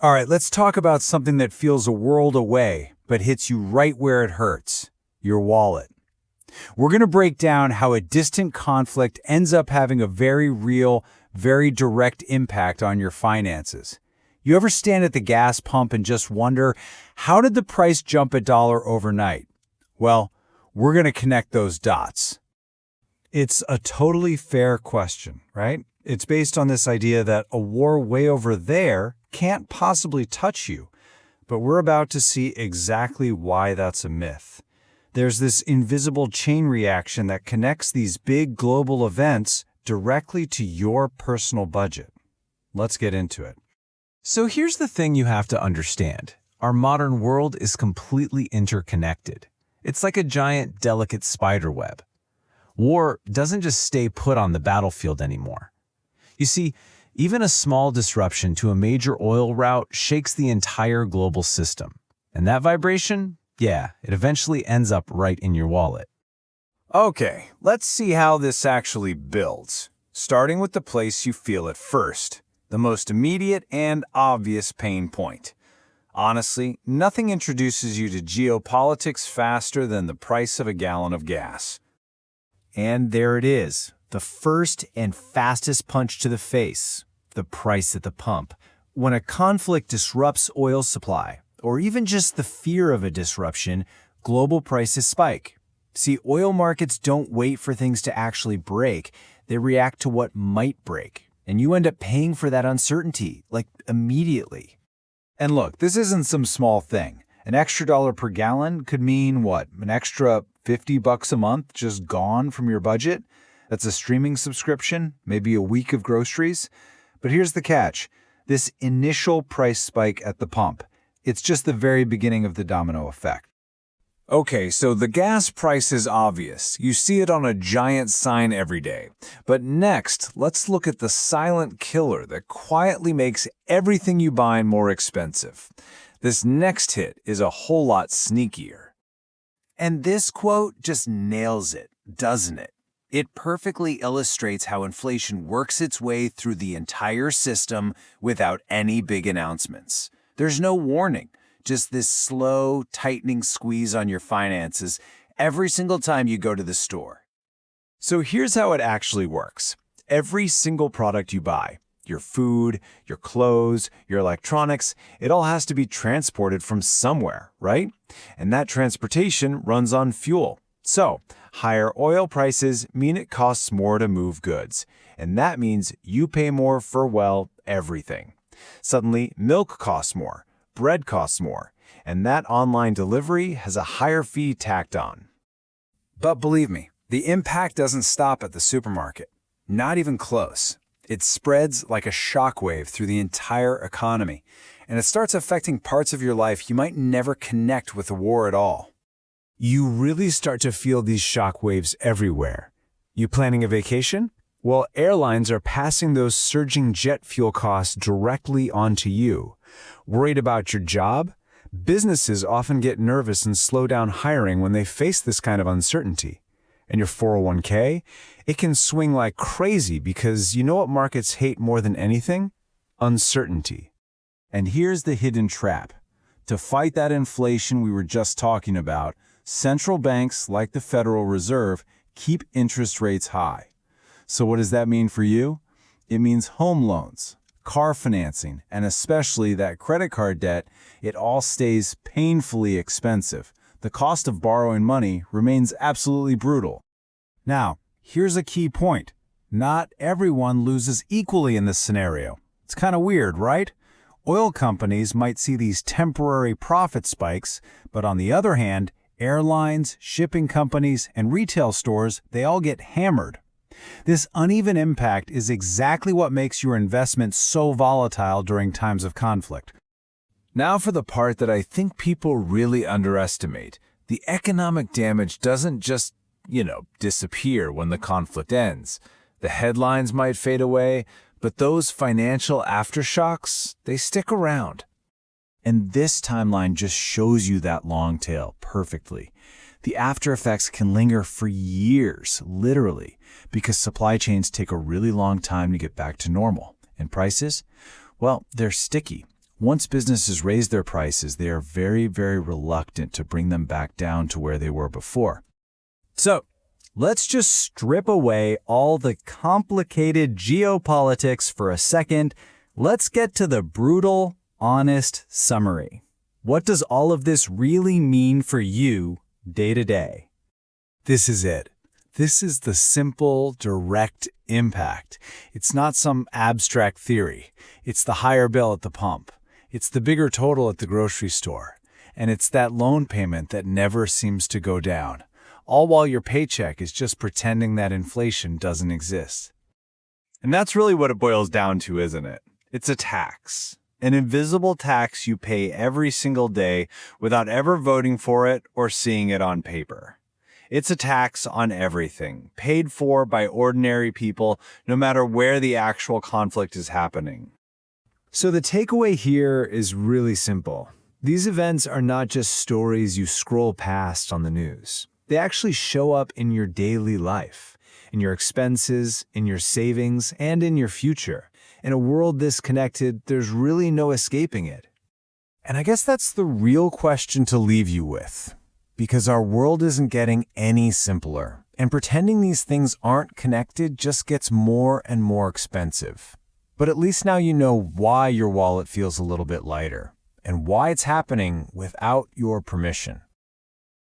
All right, let's talk about something that feels a world away, but hits you right where it hurts, your wallet. We're going to break down how a distant conflict ends up having a very real, very direct impact on your finances. You ever stand at the gas pump and just wonder, how did the price jump a dollar overnight? Well, we're going to connect those dots. It's a totally fair question, right? It's based on this idea that a war way over there can't possibly touch you. But we're about to see exactly why that's a myth. There's this invisible chain reaction that connects these big global events directly to your personal budget. Let's get into it. So here's the thing you have to understand. Our modern world is completely interconnected. It's like a giant, delicate spider web. War doesn't just stay put on the battlefield anymore. You see, even a small disruption to a major oil route shakes the entire global system. And that vibration, it eventually ends up right in your wallet. Okay, let's see how this actually builds, starting with the place you feel it first, the most immediate and obvious pain point. Honestly, nothing introduces you to geopolitics faster than the price of a gallon of gas. And there it is, the first and fastest punch to the face, the price at the pump. When a conflict disrupts oil supply, or even just the fear of a disruption, global prices spike. See, oil markets don't wait for things to actually break. They react to what might break. And you end up paying for that uncertainty, like immediately. And look, this isn't some small thing. An extra dollar per gallon could mean what? An extra $50 a month just gone from your budget? That's a streaming subscription, maybe a week of groceries. But here's the catch. This initial price spike at the pump, it's just the very beginning of the domino effect. Okay, so the gas price is obvious. You see it on a giant sign every day. But next, let's look at the silent killer that quietly makes everything you buy more expensive. This next hit is a whole lot sneakier. And this quote just nails it, doesn't it? It perfectly illustrates how inflation works its way through the entire system without any big announcements. There's no warning, just this slow, tightening squeeze on your finances every single time you go to the store. So here's how it actually works. Every single product you buy, your food, your clothes, your electronics, it all has to be transported from somewhere, right? And that transportation runs on fuel. So, higher oil prices mean it costs more to move goods. And that means you pay more for, well, everything. Suddenly, milk costs more, bread costs more, and that online delivery has a higher fee tacked on. But believe me, the impact doesn't stop at the supermarket. Not even close. It spreads like a shockwave through the entire economy, and it starts affecting parts of your life you might never connect with the war at all. You really start to feel these shock waves everywhere. You planning a vacation? Well, airlines are passing those surging jet fuel costs directly onto you. Worried about your job? Businesses often get nervous and slow down hiring when they face this kind of uncertainty. And your 401k? It can swing like crazy because you know what markets hate more than anything? Uncertainty. And here's the hidden trap. To fight that inflation we were just talking about, central banks like the Federal Reserve keep interest rates high. So what does that mean for you? It means home loans, car financing, and especially that credit card debt. It all stays painfully expensive. The cost of borrowing money remains absolutely brutal. Now, here's a key point. Not everyone loses equally in this scenario. It's kind of weird, right? Oil companies might see these temporary profit spikes, but on the other hand, airlines, shipping companies, and retail stores, they all get hammered. This uneven impact is exactly what makes your investment so volatile during times of conflict. Now for the part that I think people really underestimate. The economic damage doesn't just, disappear when the conflict ends. The headlines might fade away, but those financial aftershocks, they stick around. And this timeline just shows you that long tail perfectly. The after effects can linger for years, literally, because supply chains take a really long time to get back to normal. And prices? Well, they're sticky. Once businesses raise their prices, they are very, very reluctant to bring them back down to where they were before. So, let's just strip away all the complicated geopolitics for a second. Let's get to the brutal, honest summary. What does all of this really mean for you day to day? This is it. This is the simple, direct impact. It's not some abstract theory. It's the higher bill at the pump. It's the bigger total at the grocery store. And it's that loan payment that never seems to go down, all while your paycheck is just pretending that inflation doesn't exist. And that's really what it boils down to, isn't it? It's a tax. An invisible tax you pay every single day without ever voting for it or seeing it on paper. It's a tax on everything, paid for by ordinary people, no matter where the actual conflict is happening. So the takeaway here is really simple. These events are not just stories you scroll past on the news. They actually show up in your daily life, in your expenses, in your savings, and in your future. In a world this connected, there's really no escaping it. And I guess that's the real question to leave you with. Because our world isn't getting any simpler, and pretending these things aren't connected just gets more and more expensive. But at least now you know why your wallet feels a little bit lighter, and why it's happening without your permission.